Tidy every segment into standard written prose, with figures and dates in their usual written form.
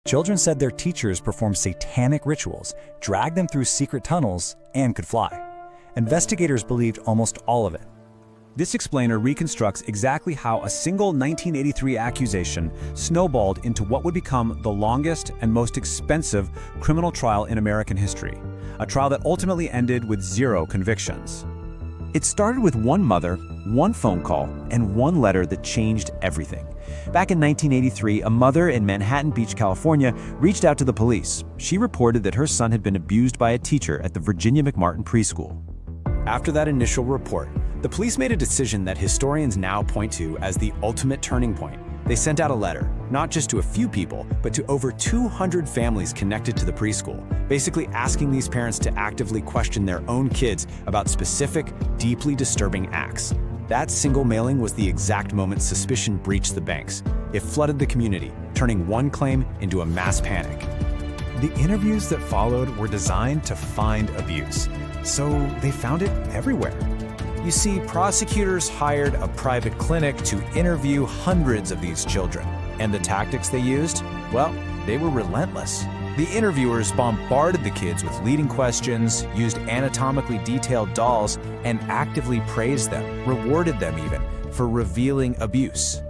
Children said their teachers performed satanic rituals, dragged them through secret tunnels, and could fly. Investigators believed almost all of it. This explainer reconstructs exactly how a single 1983 accusation snowballed into what would become the longest and most expensive criminal trial in American history, a trial that ultimately ended with 0 convictions. It started with one mother, one phone call, and one letter that changed everything. Back in 1983, a mother in Manhattan Beach, California, reached out to the police. She reported that her son had been abused by a teacher at the Virginia McMartin Preschool. After that initial report, the police made a decision that historians now point to as the ultimate turning point. They sent out a letter, not just to a few people, but to over 200 families connected to the preschool, basically asking these parents to actively question their own kids about specific, deeply disturbing acts. That single mailing was the exact moment suspicion breached the banks. It flooded the community, turning one claim into a mass panic. The interviews that followed were designed to find abuse, so they found it everywhere. You see, prosecutors hired a private clinic to interview hundreds of these children. And the tactics they used? Well, they were relentless. The interviewers bombarded the kids with leading questions, used anatomically detailed dolls, and actively praised them, rewarded them even, for revealing abuse.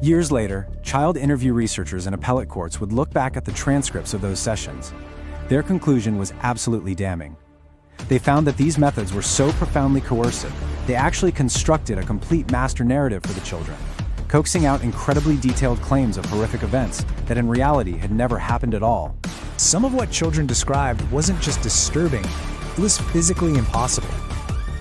Years later, child interview researchers in appellate courts would look back at the transcripts of those sessions. Their conclusion was absolutely damning. They found that these methods were so profoundly coercive, they actually constructed a complete master narrative for the children, coaxing out incredibly detailed claims of horrific events that in reality had never happened at all. Some of what children described wasn't just disturbing, it was physically impossible.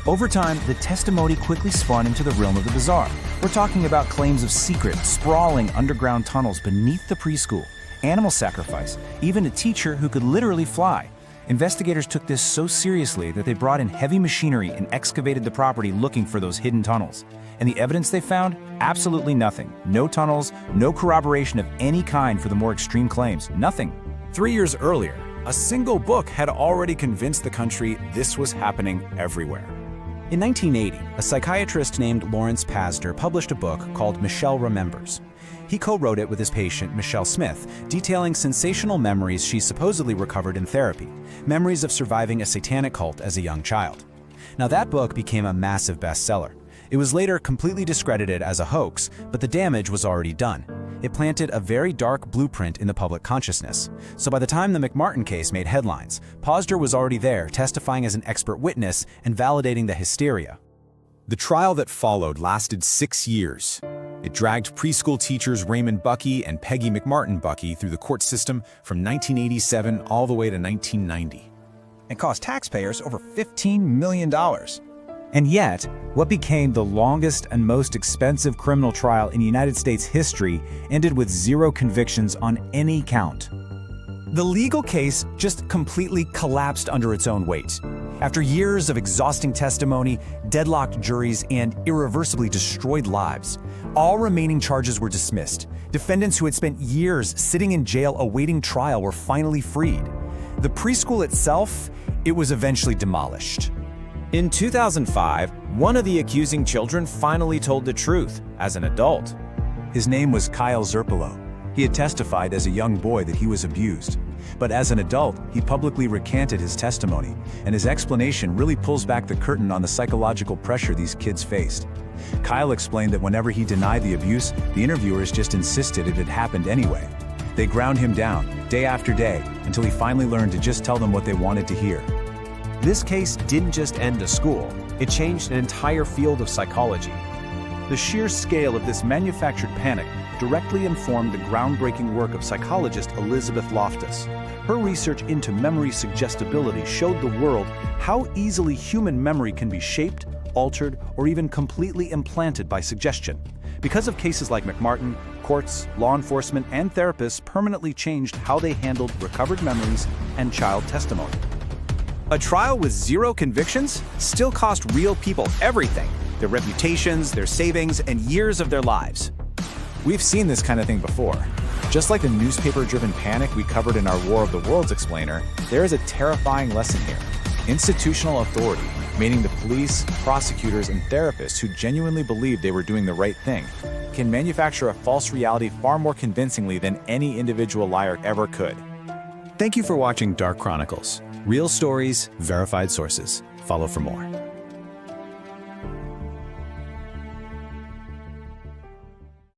Over time, the testimony quickly spun into the realm of the bizarre. We're talking about claims of secret, sprawling underground tunnels beneath the preschool, animal sacrifice, even a teacher who could literally fly. Investigators took this so seriously that they brought in heavy machinery and excavated the property looking for those hidden tunnels. And the evidence they found? Absolutely nothing. No tunnels, no corroboration of any kind for the more extreme claims. Nothing. 3 years earlier, a single book had already convinced the country this was happening everywhere. In 1980, a psychiatrist named Lawrence Pastor published a book called Michelle Remembers. He co-wrote it with his patient, Michelle Smith, detailing sensational memories she supposedly recovered in therapy, memories of surviving a satanic cult as a young child. Now that book became a massive bestseller. It was later completely discredited as a hoax, but the damage was already done. It planted a very dark blueprint in the public consciousness. So by the time the McMartin case made headlines, Pastor was already there, testifying as an expert witness and validating the hysteria. The trial that followed lasted 6 years. It dragged preschool teachers Raymond Buckey and Peggy McMartin Buckey through the court system from 1987 all the way to 1990. It cost taxpayers over $15 million. And yet, what became the longest and most expensive criminal trial in United States history ended with 0 convictions on any count. The legal case just completely collapsed under its own weight. After years of exhausting testimony, deadlocked juries, and irreversibly destroyed lives, all remaining charges were dismissed. Defendants who had spent years sitting in jail awaiting trial were finally freed. The preschool itself, it was eventually demolished. In 2005, one of the accusing children finally told the truth as an adult. His name was Kyle Zerpolo. He had testified as a young boy that he was abused. But as an adult, he publicly recanted his testimony, and his explanation really pulls back the curtain on the psychological pressure these kids faced. Kyle explained that whenever he denied the abuse, the interviewers just insisted it had happened anyway. They ground him down, day after day, until he finally learned to just tell them what they wanted to hear. This case didn't just end a school, it changed an entire field of psychology. The sheer scale of this manufactured panic directly informed the groundbreaking work of psychologist Elizabeth Loftus. Her research into memory suggestibility showed the world how easily human memory can be shaped, altered, or even completely implanted by suggestion. Because of cases like McMartin, courts, law enforcement, and therapists permanently changed how they handled recovered memories and child testimony. A trial with 0 convictions still cost real people everything: their reputations, their savings, and years of their lives. We've seen this kind of thing before. Just like the newspaper-driven panic we covered in our War of the Worlds explainer, there is a terrifying lesson here. Institutional authority, meaning the police, prosecutors, and therapists who genuinely believed they were doing the right thing, can manufacture a false reality far more convincingly than any individual liar ever could. Thank you for watching Dark Chronicles. Real stories, verified sources. Follow for more.